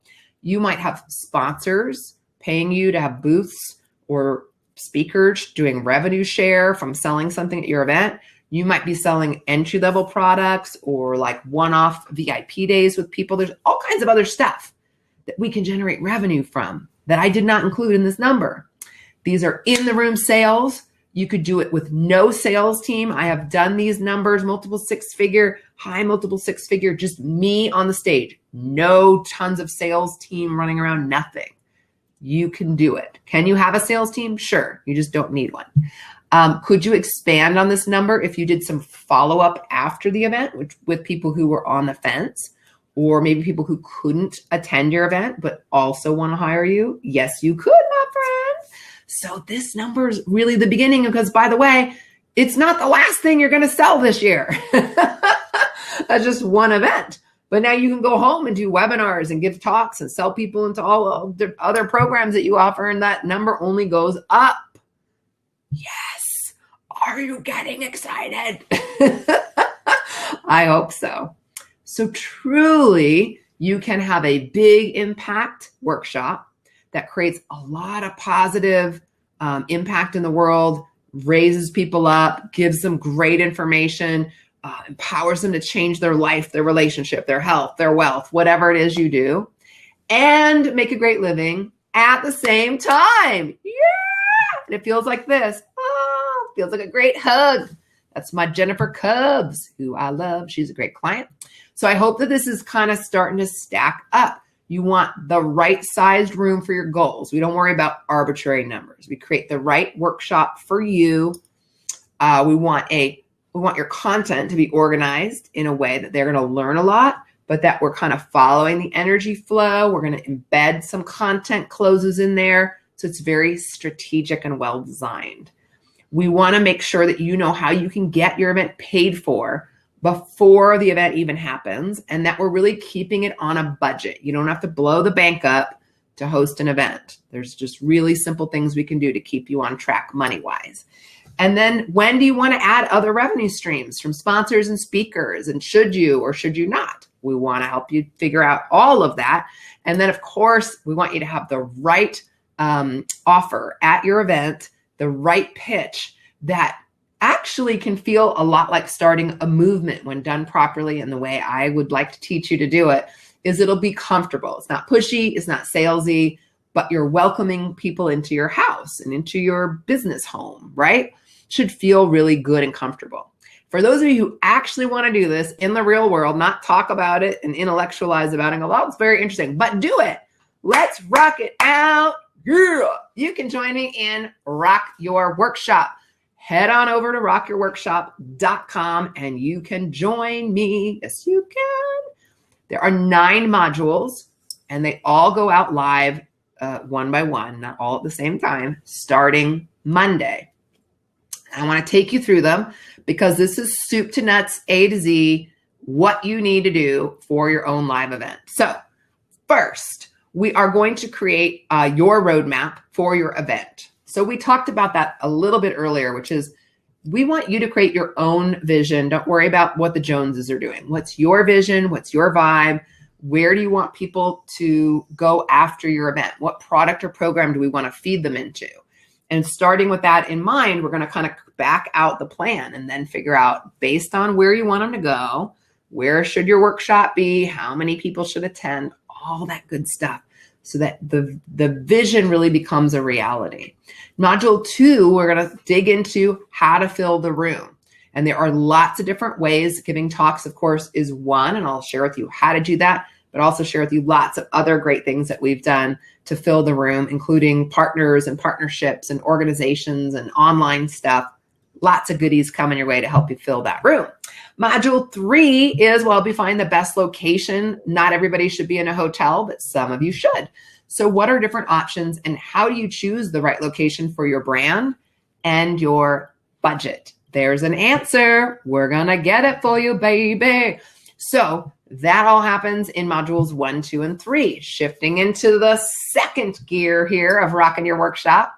You might have sponsors paying you to have booths or speakers doing revenue share from selling something at your event. You might be selling entry-level products or like one-off VIP days with people. There's all kinds of other stuff that we can generate revenue from that I did not include in this number. These are in-the-room sales. You could do it with no sales team. I have done these numbers, multiple six-figure, high multiple six-figure, just me on the stage. No tons of sales team running around, nothing. You can do it. Can you have a sales team? Sure. You just don't need one. Could you expand on this number if you did some follow-up after the event with people who were on the fence, or maybe people who couldn't attend your event but also want to hire you? Yes, you could, my friend. So this number is really the beginning, because by the way, it's not the last thing you're going to sell this year. That's just one event. But now you can go home and do webinars and give talks and sell people into all of the other programs that you offer, and that number only goes up. Yes. Are you getting excited? I hope so. So truly, you can have a big impact workshop that creates a lot of positive impact in the world, raises people up, gives them great information, empowers them to change their life, their relationship, their health, their wealth, whatever it is you do, and make a great living at the same time. Yeah! And it feels like this. Oh, feels like a great hug. That's my Jennifer Cubs, who I love. She's a great client. So I hope that this is kind of starting to stack up. You want the right sized room for your goals. We don't worry about arbitrary numbers. We create the right workshop for you. We want your content to be organized in a way that they're going to learn a lot, but that we're kind of following the energy flow. We're going to embed some content closes in there, so it's very strategic and well designed. We want to make sure that you know how you can get your event paid for before the event even happens, and that we're really keeping it on a budget. You don't have to blow the bank up to host an event. There's just really simple things we can do to keep you on track money-wise. And then when do you want to add other revenue streams from sponsors and speakers? And should you or should you not? We want to help you figure out all of that. And then, of course, we want you to have the right offer at your event, the right pitch that actually can feel a lot like starting a movement when done properly. And the way I would like to teach you to do it is it'll be comfortable. It's not pushy, it's not salesy, but you're welcoming people into your house and into your business home, right? Should feel really good and comfortable. For those of you who actually want to do this in the real world, not talk about it and intellectualize about it, and go, oh, it's very interesting, but do it. Let's rock it out. Yeah. You can join me in Rock Your Workshop. Head on over to rockyourworkshop.com and you can join me. Yes, you can. There are 9 modules and they all go out live one by one, not all at the same time, starting Monday. I want to take you through them because this is soup to nuts, A to Z, what you need to do for your own live event. So first, we are going to create your roadmap for your event. So we talked about that a little bit earlier, which is we want you to create your own vision. Don't worry about what the Joneses are doing. What's your vision? What's your vibe? Where do you want people to go after your event? What product or program do we want to feed them into? And starting with that in mind, we're going to kind of back out the plan and then figure out, based on where you want them to go, where should your workshop be? How many people should attend? All that good stuff, so that the vision really becomes a reality. Module 2, we're going to dig into how to fill the room. And there are lots of different ways. Giving talks, of course, is one, and I'll share with you how to do that, but also share with you lots of other great things that we've done to fill the room, including partners and partnerships and organizations and online stuff. Lots of goodies coming your way to help you fill that room. Module 3 is, well, help you find the best location. Not everybody should be in a hotel, but some of you should. So what are different options and how do you choose the right location for your brand and your budget? There's an answer. We're going to get it for you, baby. So that all happens in modules 1, 2, and 3. Shifting into the second gear here of Rockin' Your Workshop,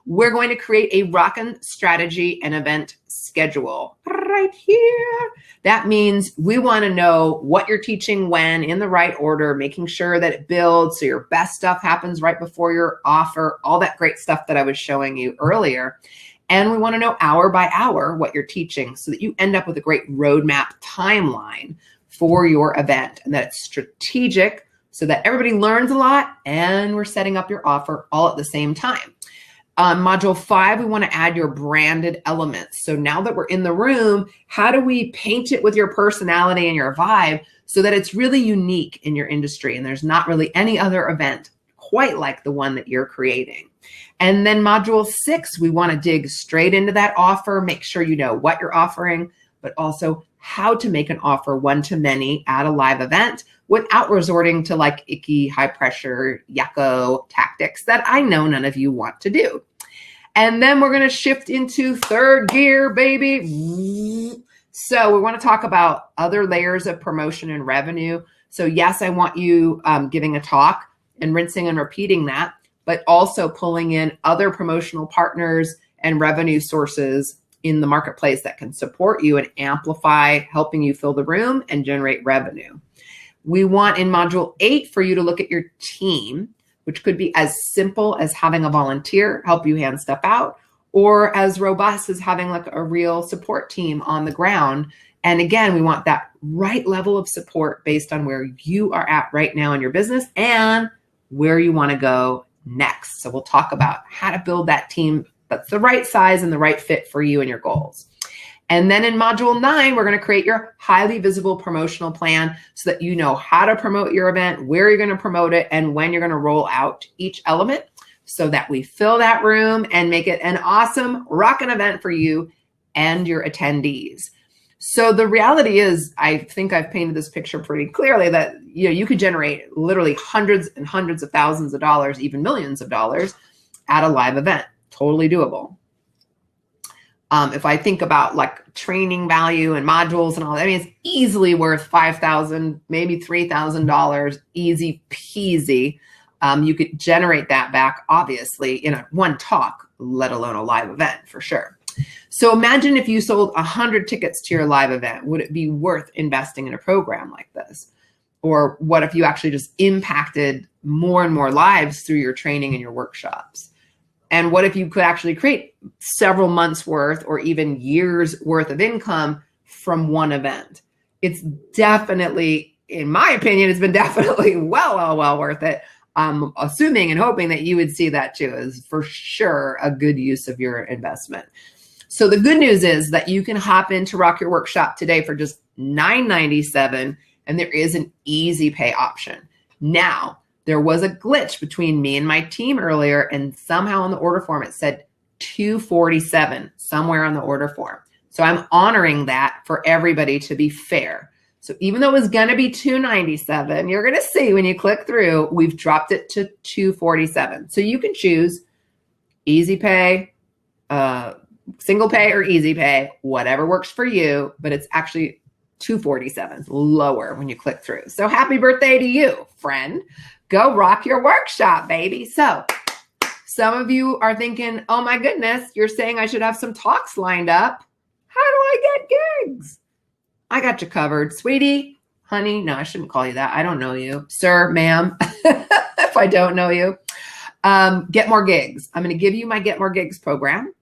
we're going to create a Rockin' strategy and event schedule right here. That means we want to know what you're teaching when in the right order, making sure that it builds so your best stuff happens right before your offer, all that great stuff that I was showing you earlier. And we want to know hour by hour what you're teaching so that you end up with a great roadmap timeline for your event, and that it's strategic so that everybody learns a lot and we're setting up your offer all at the same time. Module 5, we want to add your branded elements. So now that we're in the room, how do we paint it with your personality and your vibe so that it's really unique in your industry and there's not really any other event quite like the one that you're creating? And then module 6, we want to dig straight into that offer, make sure you know what you're offering, but also how to make an offer one-to-many at a live event without resorting to like icky, high pressure, yakko tactics that I know none of you want to do. And then we're going to shift into third gear, baby. So we want to talk about other layers of promotion and revenue. So yes, I want you giving a talk and rinsing and repeating that, but also pulling in other promotional partners and revenue sources in the marketplace that can support you and amplify, helping you fill the room and generate revenue. We want in module 8 for you to look at your team, which could be as simple as having a volunteer help you hand stuff out, or as robust as having like a real support team on the ground. And again, we want that right level of support based on where you are at right now in your business and where you want to go next. So we'll talk about how to build that team that's the right size and the right fit for you and your goals. And then in module 9, we're going to create your highly visible promotional plan so that you know how to promote your event, where you're going to promote it, and when you're going to roll out each element so that we fill that room and make it an awesome rockin' event for you and your attendees. So the reality is, I think I've painted this picture pretty clearly that you could generate literally hundreds and hundreds of thousands of dollars, even millions of dollars at a live event. Totally doable. If I think about like training value and modules and all that, I mean, it's easily worth $5,000, maybe $3,000, easy peasy. You could generate that back, obviously, in one talk, let alone a live event for sure. So imagine if you sold 100 tickets to your live event, would it be worth investing in a program like this? Or what if you actually just impacted more and more lives through your training and your workshops? And what if you could actually create several months worth or even years worth of income from one event? It's definitely, in my opinion, it's been definitely well worth it. I'm assuming and hoping that you would see that too as for sure a good use of your investment. So the good news is that you can hop into Rock Your Workshop today for just $9.97, and there is an easy pay option. Now, there was a glitch between me and my team earlier, and somehow on the order form it said $247 somewhere on the order form. So I'm honoring that for everybody to be fair. So even though it was going to be $297, you're going to see when you click through, we've dropped it to $247. So you can choose easy pay, single pay or easy pay, whatever works for you, but it's actually $247 lower when you click through. So happy birthday to you, friend. Go rock your workshop, baby. So some of you are thinking, oh my goodness, you're saying I should have some talks lined up. How do I get gigs? I got you covered, sweetie, honey. No, I shouldn't call you that. I don't know you. Sir, ma'am, if I don't know you. Get more gigs. I'm going to give you my Get More Gigs program.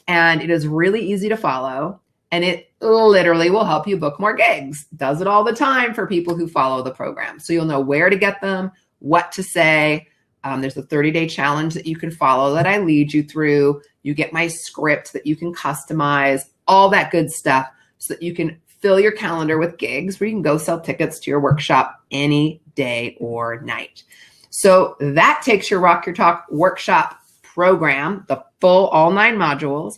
And it is really easy to follow. And it literally will help you book more gigs. Does it all the time for people who follow the program. So you'll know where to get them, what to say. There's a 30-day challenge that you can follow that I lead you through. You get my script that you can customize, all that good stuff so that you can fill your calendar with gigs where you can go sell tickets to your workshop any day or night. So that takes your Rock Your Talk workshop program, the full all 9 modules,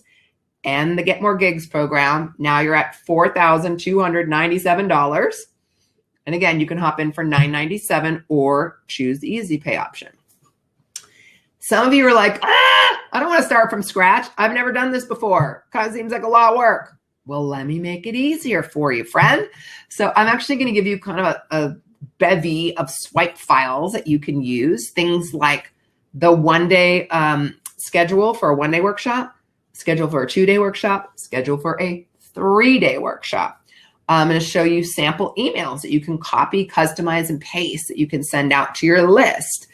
and the Get More Gigs program. Now you're at $4,297. And again, you can hop in for $9.97 or choose the easy pay option. Some of you are like, I don't want to start from scratch. I've never done this before. Kind of seems like a lot of work. Well, let me make it easier for you, friend. So I'm actually going to give you kind of a bevy of swipe files that you can use. Things like the one-day schedule for a 1-day workshop, schedule for a 2-day workshop, schedule for a 3-day workshop. I'm going to show you sample emails that you can copy, customize, and paste that you can send out to your list.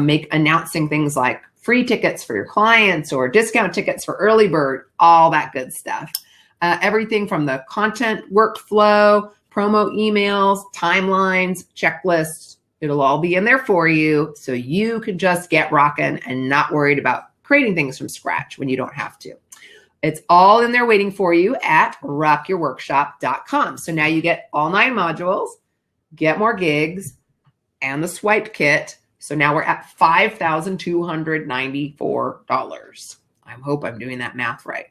Make announcing things like free tickets for your clients or discount tickets for early bird, all that good stuff. Everything from the content workflow, promo emails, timelines, checklists, it'll all be in there for you so you can just get rocking and not worried about creating things from scratch when you don't have to. It's all in there waiting for you at rockyourworkshop.com. So now you get all 9 modules, get more gigs, and the swipe kit. So now we're at $5,294. I hope I'm doing that math right.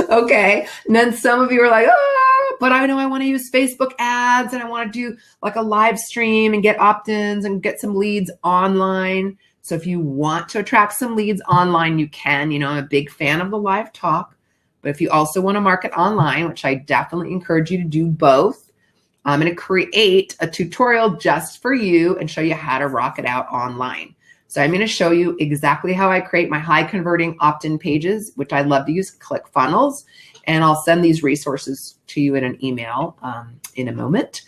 Okay. And then some of you are like, oh, but I know I want to use Facebook ads and I want to do like a live stream and get opt-ins and get some leads online. So if you want to attract some leads online, you can. You know, I'm a big fan of the live talk, but if you also want to market online, which I definitely encourage you to do both, I'm going to create a tutorial just for you and show you how to rock it out online. So I'm going to show you exactly how I create my high converting opt-in pages, which I love to use ClickFunnels. And I'll send these resources to you in an email in a moment.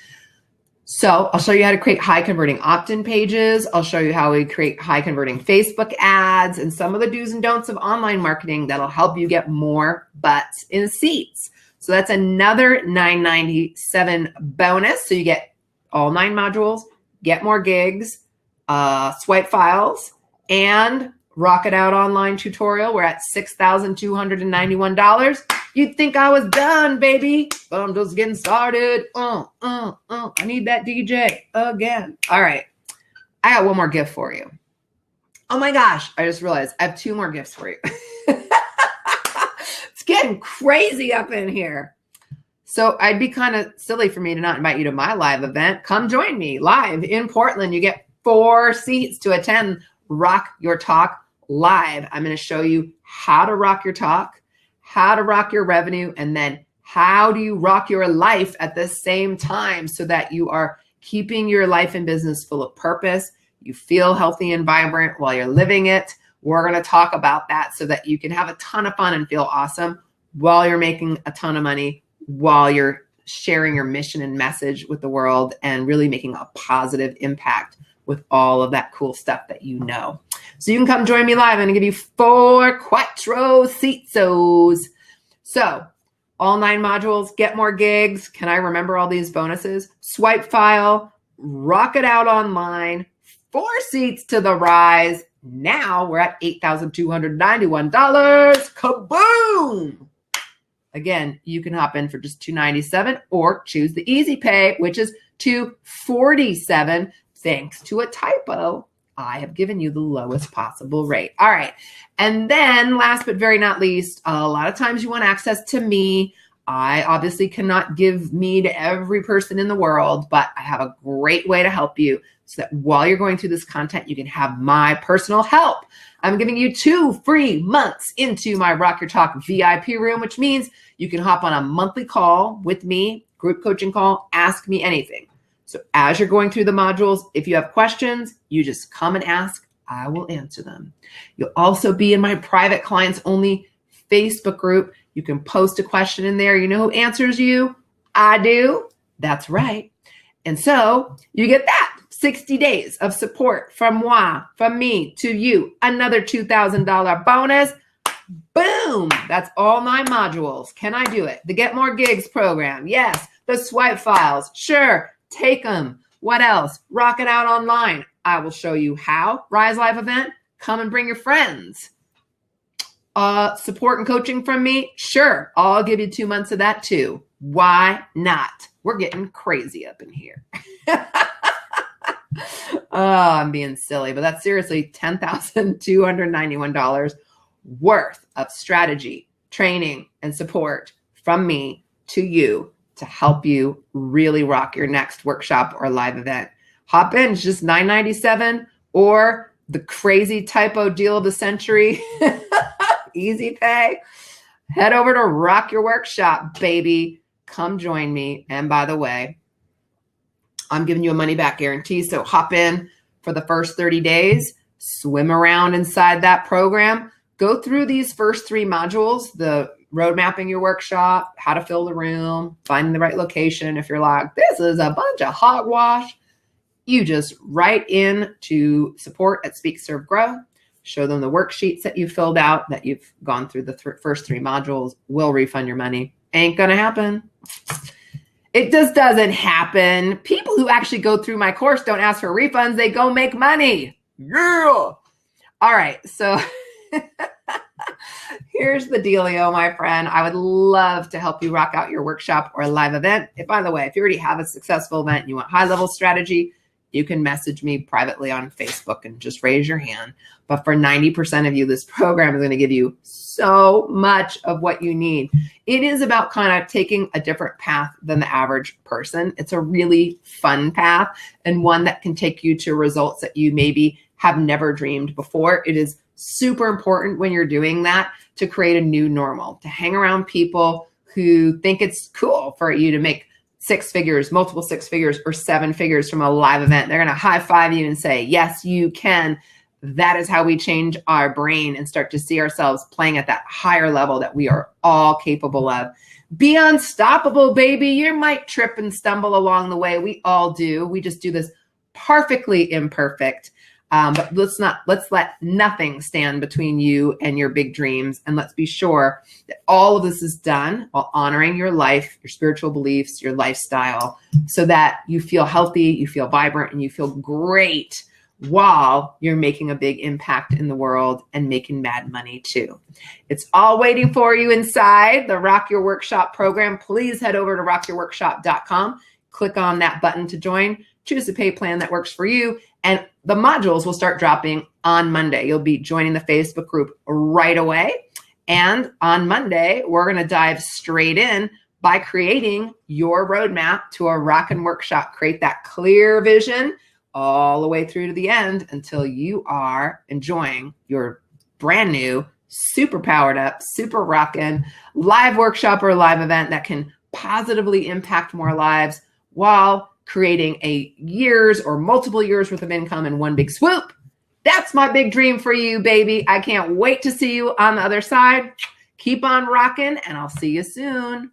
So I'll show you how to create high converting opt-in pages. I'll show you how we create high converting Facebook ads and some of the do's and don'ts of online marketing that'll help you get more butts in seats. So that's another $9.97 bonus. So you get all 9 modules, get more gigs, swipe files, and Rock It Out online tutorial. We're at $6,291. You'd think I was done, baby, but I'm just getting started. I need that DJ again. All right. I got one more gift for you. Oh my gosh. I just realized I have 2 more gifts for you. It's getting crazy up in here. So I'd be kind of silly for me to not invite you to my live event. Come join me live in Portland. You get 4 seats to attend Rock Your Talk live. I'm going to show you how to rock your talk, how to rock your revenue, and then how do you rock your life at the same time so that you are keeping your life and business full of purpose. You feel healthy and vibrant while you're living it. We're going to talk about that so that you can have a ton of fun and feel awesome while you're making a ton of money, while you're sharing your mission and message with the world and really making a positive impact with all of that cool stuff that you know. So you can come join me live. I'm going to give you 4 quattro seatsos. So all 9 modules, get more gigs. Can I remember all these bonuses? Swipe file, Rock It Out online, 4 seats to the rise. Now we're at $8,291. Kaboom! Again, you can hop in for just $297 or choose the easy pay, which is $247. Thanks to a typo, I have given you the lowest possible rate. All right. And then last but very not least, a lot of times you want access to me. I obviously cannot give me to every person in the world, but I have a great way to help you so that while you're going through this content, you can have my personal help. I'm giving you 2 free months into my Rock Your Talk VIP room, which means you can hop on a monthly call with me, group coaching call, ask me anything. So as you're going through the modules, if you have questions, you just come and ask. I will answer them. You'll also be in my private clients only Facebook group. You can post a question in there. You know who answers you? I do. That's right. And so you get that 60 days of support from moi, from me to you. Another $2,000 bonus. Boom. That's all 9 modules. Can I do it? The Get More Gigs program. Yes. The swipe files. Sure. Take them. What else? Rock It Out online. I will show you how. Rise Live event. Come and bring your friends. Support and coaching from me. Sure. I'll give you 2 months of that too. Why not? We're getting crazy up in here. Oh, I'm being silly, but that's seriously $10,291 worth of strategy, training, and support from me to you to help you really rock your next workshop or live event. Hop in, it's just $997 or the crazy typo deal of the century, easy pay. Head over to Rock Your Workshop, baby. Come join me. And by the way, I'm giving you a money back guarantee. So hop in for the first 30 days. swim around inside that program, go through these first 3 modules, the road mapping your workshop, how to fill the room, finding the right location. If you're like, this is a bunch of hogwash, you just write in to support at Speak, Serve, Grow. Show them the worksheets that you filled out, that you've gone through the first 3 modules. We'll refund your money. Ain't gonna happen. It just doesn't happen. People who actually go through my course don't ask for refunds. They go make money. Yeah. All right. So here's the dealio, my friend. I would love to help you rock out your workshop or live event. By the way, if you already have a successful event and you want high-level strategy, you can message me privately on Facebook and just raise your hand. But for 90% of you, this program is going to give you so much of what you need. It is about kind of taking a different path than the average person. It's a really fun path and one that can take you to results that you maybe have never dreamed before. It is super important when you're doing that to create a new normal, to hang around people who think it's cool for you to make 6 figures, multiple 6 figures, or 7 figures from a live event. They're going to high five you and say, yes, you can. That is how we change our brain and start to see ourselves playing at that higher level that we are all capable of. Be unstoppable, baby. You might trip and stumble along the way. We all do. We just do this perfectly imperfect. But let's let nothing stand between you and your big dreams. And let's be sure that all of this is done while honoring your life, your spiritual beliefs, your lifestyle, so that you feel healthy, you feel vibrant, and you feel great while you're making a big impact in the world and making mad money too. It's all waiting for you inside the Rock Your Workshop program. Please head over to rockyourworkshop.com, click on that button to join, choose a pay plan that works for you, and the modules will start dropping on Monday. You'll be joining the Facebook group right away. And on Monday, we're going to dive straight in by creating your roadmap to a Rockin' workshop. Create that clear vision all the way through to the end until you are enjoying your brand new, super powered up, super rockin' live workshop or live event that can positively impact more lives while creating a years or multiple years worth of income in one big swoop. That's my big dream for you, baby. I can't wait to see you on the other side. Keep on rocking, and I'll see you soon.